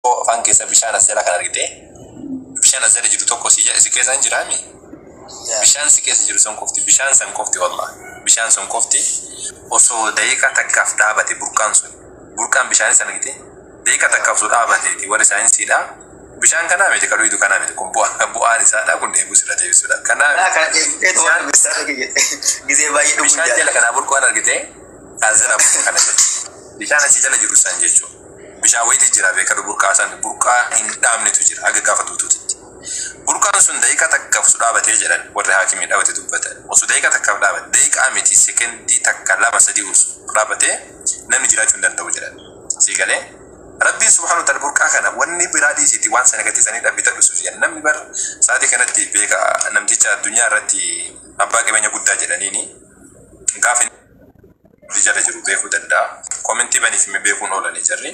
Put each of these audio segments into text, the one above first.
afaan keessa bishaan as jala kan argite bishaan as jala jiru tokko si keessa hin jiraami bishaan si keessa jiru sun qofti bishaan san qofti wallahi bishaan sun qofti osoo daqiiqa takkaaf dhaabate burqaan bishaan san argite daqiiqa takkaaf osoo dhaabate warri saayinsiidha bishaan kanaa miti kadhuitu kanaa miti kun bu'aan isaadha kun deebisudha deebisudha kanaa gisee baay'ee dhufu bishaan jala kanaa burqaan argite azira kana bishaan achi jala jiru san jechuudha bishaan wayiti jira beekadu burqaa san burqaa hin dhaamnetu jira haga gaafa duutuutti burqaan sun daqiiqa takkaaf osoo dhaabatee jedhan warri haakimii dhaabate dubbatan osoo daqiiqa takkaaf dhaabate daqiiqaa miti sekendii takka lama sadii osoo dhaabatee namni jiraachuu hin danda'u jedhan sii galee Rabbiin subhanahu wa ta'ala burqaa kana wanni biraa dhiisiti waan sana gatisanii dhabbita dhusuuf jedhan namni bar sa'aatii kanatti beeka namticha addunyaa irratti abbaa qabeenya guddaa jedhaniini gaafa jala jiru beekuu danda'a komentii baniif mi beekuun oolanii jarri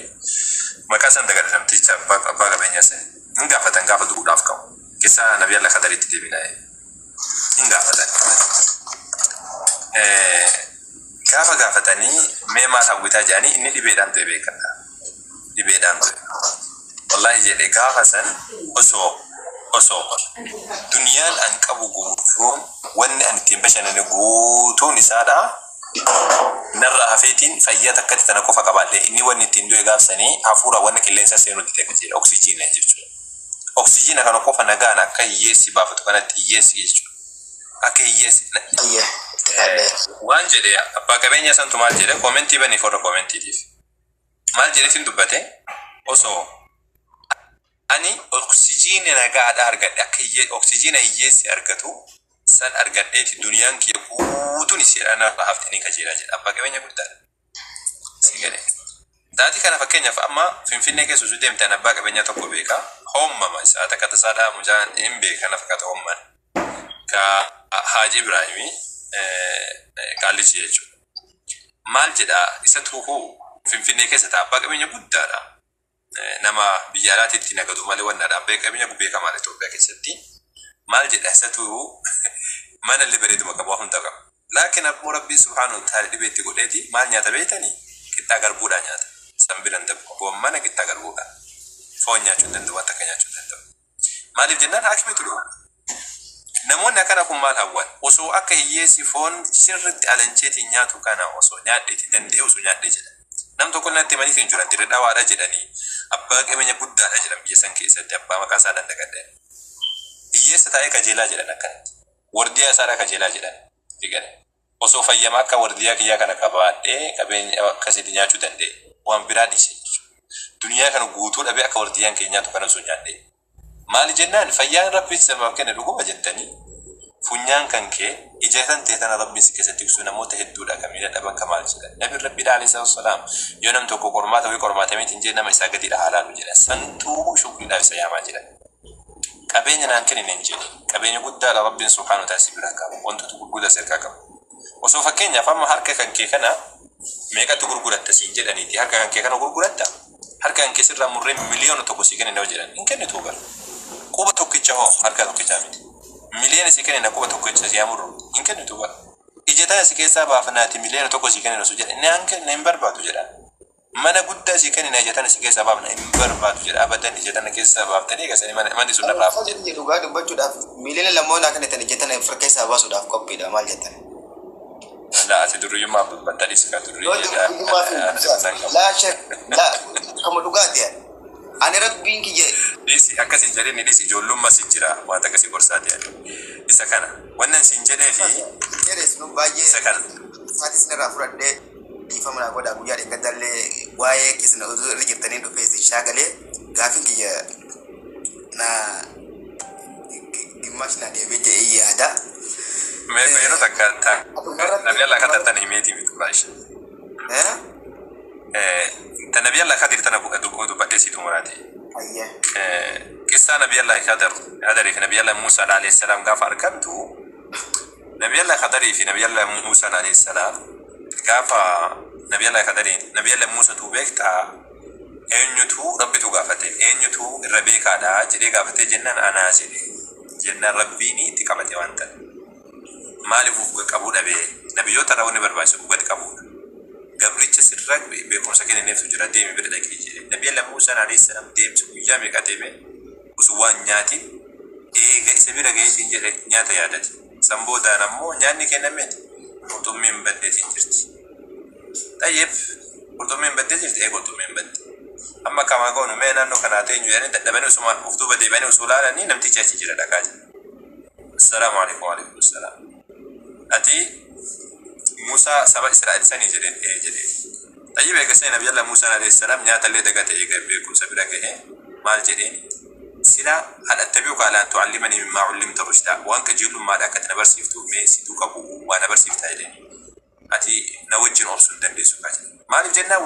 maqaa san dagadha namticha abbaa qabeenya san hin gaafatan gaafa duudhaaf qabu keessaa nabi Allah kadaritti deebinaa hin gaafatan gaafa gaafatanii mee maal hawwitaa jedhanii inni dhibeedhaan ta'e beekadha dhibeedhaan ta'e wallahi jedhe gaafa san osoo duniyaan an qabu guutuun wanni an ittiin bashannane guutuun isaadha narra hafeetiin fayyaa takkatti tana qofa qabaadhe inni wanni ittiin du'e gaafsanii hafuura wanni qilleensa seenutti ta'e jedha oksijiina jechuudha oksijiina kana qofa nagaan akka hiyyeessi baafatu kanatti hiyyeessi jechuudha akka hiyyeessi waan jedhe abbaa qabeenya santu maal jedhe komentii banii forra komentiitiif maal jedhetiin dubbate osoo ani oksijiina nagaadha argadhe akka oksijiina hiyyeessi argatu san argadheeti duniyaan kiyya guutuun isiidhaan irraa haftanii kajeelaa jedha abbaa qabeenya guddaadha. Si galee. Daatii kana fakkeenyaaf amma Finfinnee keessa osoo deemtan abbaa qabeenyaa tokko beeka hoomama isaa takka tasaadhaa mujaan hin beekana fakkaata hoomman ka Haaji Ibraahimii Qaallichi jechuudha. Maal jedha isa tuuhuu Finfinnee keessa ta'a abbaa qabeenya guddaadha. Nama biyya alaatiitti nagadu malee wannaadha abbaa qabeenya beekamaa Itoophiyaa keessatti. maal jedha isatu mana libereetuma qabu hunda qaba laakiin abbo rabbii subhanahu wa ta'ala dhibeetti godheeti maal nyaata beeytanii qixxaa garbuudha nyaata sanbiran dabbo mana qixxaa garbuudha foon nyaachuu danda'u wanta kan nyaachuu danda'u maaliif jennaan haakimitu dhufu namoonni akkana kun maal hawwan osoo akka hiyyeessi foon sirritti alancheetiin nyaatu kana osoo nyaadheeti danda'e osoo nyaadhee jedha nam tokko natti manii hin jiran dirre dhawaadha jedhanii abbaa qabeenya guddaadha jedhan biyya san keessatti abbaa maqaa isaa dandaqadhan hiyyeessa taa'ee kajeelaa jedhan akkanatti wardiyaa isaadha kajeelaa jedhan digale osoo fayyamaa akka wardiyaa kiyyaa kana qabaadhee qabeenya akkasitti nyaachuu danda'e waan biraa dhiise duniyaa kana guutuu dhabee akka wardiyaan keenyaatu kana osoo nyaadhee maali jennaan fayyaan rabbiin sababa kenna dhuguma jettanii funyaan kan kee ijatan teetana rabbiin si keessatti ibsu namoota hedduudha kamiidha dhaban kamaal jedhan nabi rabbiidha alayhi salaam yoo nam tokko qormaata wayii qormaatameetiin jee nama isaa gadiidha haalaalu jedha santuu shukriidhaaf isa yaamaa jedhan qabeenya naan kennin hin jedhe qabeenya guddaadha rabbiin subhaanahu wa ta'ala si bira qaba wantoota gurguddaa sirkaa qabu osoo fakkeenyaaf amma harka kan kee kana meeqatu gurguratta siin jedhaniiti harka kan kee kana gurguratta harka kan kee sirraa murree miliyoona tokko si kennin yoo jedhan hin kennitu bara quba tokkicha hoo harka tokkichaa miti miliyoona si kennin quba tokkicha si amuru hin kennitu bara ijata si keessaa baafnaati miliyoona tokko si kennin osoo jedhan naan kennin hin barbaadu jedhan mana guddaa si kennin ijatan si keessaa baafna hin barbaadu jedha abadan ijatan keessaa baaftanii gasanii manni sun irraa jedhu dhugaa dubbachuudhaaf miliyoona lamoonaa kan itti ijatan harka keessaa baasuudhaaf qophiidha maal jettan لا أتدري ما بتدري سكتدري لا شك لا كم لغات يعني أنا ربين كي ليس أكاسي جريني ليس جولوم ما سجرا ما تكاسي برسات يعني إسكانا وانا سنجري في يرس نباجي إسكانا ساتي سنرا فرد دي فمنا قد أقول يعني كتر لي واي كيسنا رجع تاني دو فيس شاغلي غافين كي نا دمشنا دي بيجي إيه هذا Mero takata nabi Allah kata tani himeti mitubasha nabi Allah kadir tana buku badde situ murati ayya kisa nabi Allah kadar hadari fi nabi Allah Musa alayhi salam gafar kantu nabi Allah kadari fi nabi Allah Musa alayhi salam gafa nabi Allah kadari nabi Allah Musa tu bekta enyutu rabbitu gafate enyutu rabbika da jide gafate jennan ana jide jennan rabbini tikabate wanta maalifu qabu dhabe nabiyyoota raawwanni barbaachisu gubatti qabuudha gabricha sirra beekumsa kenneef jira deemi bira dhaqee jedhe nabi Allah Musa alayhi salam deemsa guyyaa meeqa deeme osoo waan nyaati eega isa bira ga'eetiin jedhe nyaata yaadate samboodaan ammoo nyaanni kenname qurxummiin baddeetiin jirti tayyib qurxummiin baddee jirti qurxummiin badde amma kama goonu mee naannoo kanaa teenyu jedhanii dadhabanii usumaan of duuba deebanii osoo laalanii namtichi achi jira dhaqaa jira assalaamu alaykum wa alaykum assalaam ati Musa saba Israa'el sanii jedhe tayyib eegasee nabi Allah Musa alayhi salam nyaata illee dagate eega beekumsa bira ga'e maal jedheeni sila hal attabi'uka ala an tu'allimani mimma 'ullimta rushda waan kajeelummaadha akkati na barsiiftu mee situ qabu waan na barsiiftaa jedheeni ati na wajjin obsuun dandeessu kaa jedhe maaliif jennaan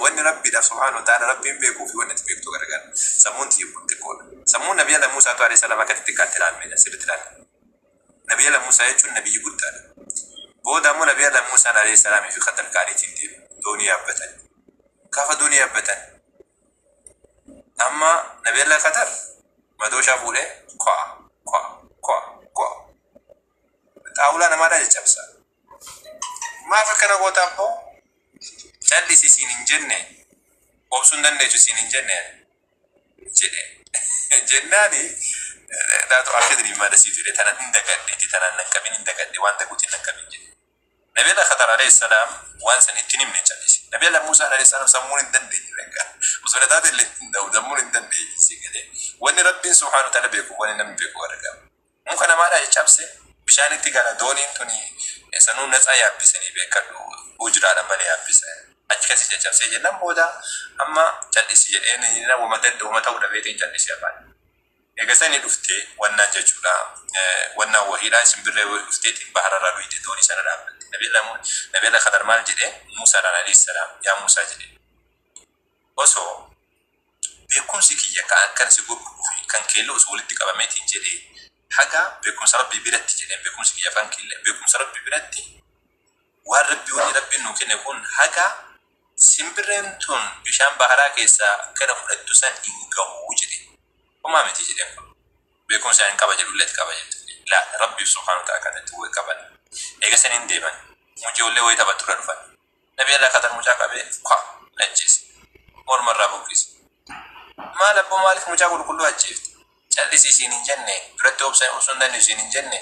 wanni rabbiidhaaf subhaanahu wa ta'ala rabbiin beekuu fi wanni ati beektu garagaara sammuun tiyyibbuun xiqqoodha sammuun nabi Allah Musa alayhi salam akka xiqqaatti ilaalmeedha sirriitti ilaalme nabi Allah Musa jechuun nabiyyi guddaadha booda ammoo nabi Allah Musa alayhi salam fi khatar kaaniitiin deemu doonii yaabbatan gaafa doonii yaabbatan amma nabi Allah khatar madooshaa fuudhee kwa xaawulaa namaadhaa caccabsa maaf akkana gootaa abboo callisi siin hin jenne obsuun dandeessu siin hin jenne jedhe jennaani daatu akkadini maada sii ture tanan hin dagadhe tanan nakkabin hin dagadhe waan daguutiin nakkabin jedhe nabi Allah khatar alayhi salam waan san ittiin himne callisi nabi Allah Musa alayhi salam sammuun hin dandeenye lekka osoo taate illee sammuun hin dandeenye si galee wanni rabbiin subhaanahu wa ta'ala beeku wanni namni beeku garagaara muka namaadhaa caccabse bishaanitti gala dooniin tuni sanuu natsaa yaabbisanii beekadhu ujraadhaan malee yaabbisan achi kasi caccabsee jennaan booda amma callisi jedheen wama ta'uu dhabeetiin callisi afaan eegasanii dhuftee wannaan jechuudha wannaan wahiidhaa simbirree dhufteetiin bahararraa dhuyite doonii sana dhaabbatte nabi Allah Khadar maal jedhee Musaadhaan alayhi salaam yaa Musaa jedhe osoo beekumsi kiyya kan si godhu kan keelloo osoo walitti qabameetiin jedhee haga beekumsa rabbii biratti jedheen beekumsi kiyya afaan kille beekumsa rabbii biratti waan rabbiin nuu kenne kun haga simbirreen tun bishaan baharaa keessaa kana fudhattu san hin gahu jedhe homaa miti jedheen kun beekumsa hin qaba jedhu illee qaba jedhu la rabbii subhaanahu wa ta'ala kanatti way qaban eegasan hin deeman mucii ollee way taphattu irra dhufan nabi Allah Khadar mucaa qabee najjis mormarraa buqqise maal abbo maaliif mucaa qulqulluu ajjeefte callisiisiin hin jenne duratti obsuun dandeessu hin jenne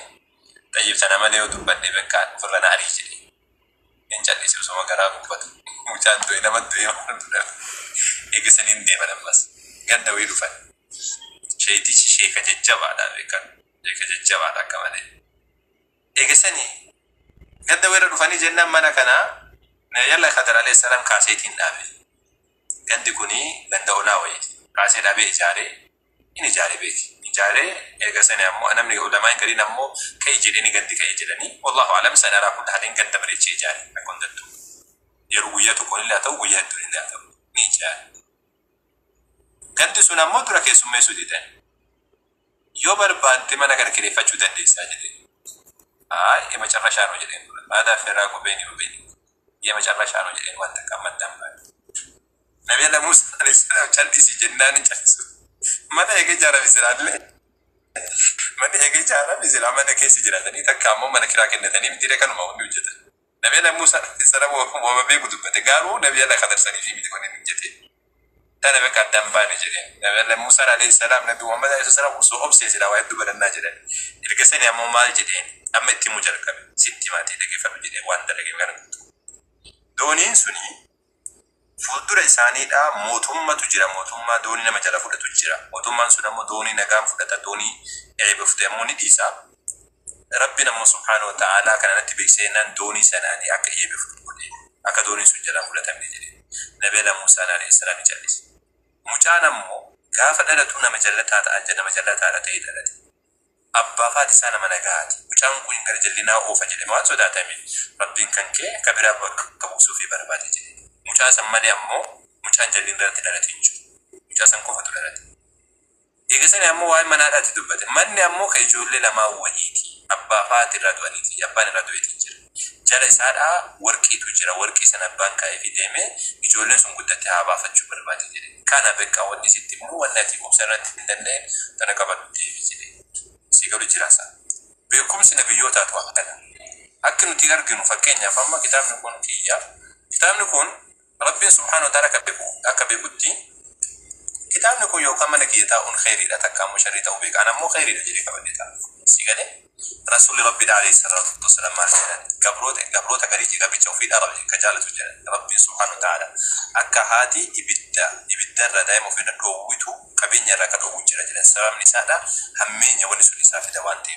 tayyib sana malee yoo dubbadhe bekkaan ofirra na arii jedhe hin callisi osuma garaa gubbatu mucaan do'e nama do'e waan dudhan eegisan hin deeman ammas ganda wayii dhufan sheetichi sheeka jajjabaadha beekan sheeka jajjabaadha akka malee eegisanii ganda wayirra dhufanii jennaan mana kanaa nabi Allah Khadar alayhi salam kaaseetiin dhaabe gandi kunii ganda onaa wayiiti kaasee dhaabee ijaaree beeki ijaaree eegasanii ammoo namni ulamaan gariin ammoo ka'e jedhanii gandi ka'e jedhanii wallahu alam sanarraa kun haliin ganda bareechee ijaare akka hundattu yeroo guyyaa tokkoon illee haa ta'u guyyaa hedduun illee haa ta'u ni ijaare gandi sun ammoo dura keessummeessuu didan yoo barbaadde mana kana kireeffachuu dandeessaa jedhee ima carrashaanoo jedheen dura aadaa feerraa qobeeni ima carrashaanoo jedheen wanta qammaddaan baadhe nabi Allah Musa alayhi salam callisi jennaan hin callisu mana eegee jaarame silaallee mana eegee jaarame silaa mana keessa jiraatanii takka ammoo mana kiraa kennatanii miti kanuma wanni hojjetan nabi Allah Musa alayhi salam wama beeku dubbate garuu nabi Allah Khadar sanii fi miti wanni hojjete tana beeka addaan baane jedheen nabi Allah Musa alayhi salam nabi Muhammad alayhi salam osoo obsee silaa waa hedduu badannaa jedhan ergasanii ammoo maal jedheen amma itti muu jalqabe sitti maatii dhageeffatu jedheen waan dalagee kana dooniin sunii fuuldura isaaniidha mootummatu jira mootummaa doonii nama jala fudhatu jira mootummaan sun ammoo doonii nagaan fudhata doonii eebifte ammoo ni dhiisa rabbi nammoo subhaanahu wa ta'ala kanatti beekseenaan doonii sanaanii akka eebiftu godhe akka doonii sun jala fudhatamne jedhe nabi Allah Musa alayhi salam callise mucaan ammoo gaafa dhalatu nama jallataa ta'ee dhalate abbaa faati isaa nama nagaati mucaan kun gara jallinaa oofa jedhe waan sodaatame rabbiin kan kee akka biraa bakka buusuu fi barbaade jedhe mucaa san malee ammoo mucaan jalliin irratti dhalate hin jiru mucaa san qofatu dhalate eegasanii ammoo waa'ee manaadhaatti dubbate manni ammoo ka ijoollee lamaa wahiiti abbaa faati irraa du'aniiti abbaan irraa du'eetiin jira jala isaadhaa warqiitu jira warqii san abbaan kaa'ee fi deemee ijoolleen sun guddattee haa baafachuu barbaade jedhe kana beekaa wanni sitti immoo wanni ati obsa irratti hin danda'een tana qabadhu deebi jedhe si galu jiraasa beekumsi nabiyyootaatu akkana akka nuti arginu fakkeenyaaf amma kitaabni kun kiyya كتابنا كون ربي سبحانه وتعالى كبيكوتي كتابنا كون يو كمان كيتا خيري لا تكامو شري توبيك أنا مو خيري لجري كبديتا سيغالي رسول ربي عليه الصلاة والسلام ما جلال قبروتا كريجي قبي توفيد أربي كجالة جلال ربي سبحانه وتعالى أكا هاتي إبدا ردايم وفينا دوويتو كبين يراك دوويت جلال سلام نساء همين يونسو نساء في دوانتي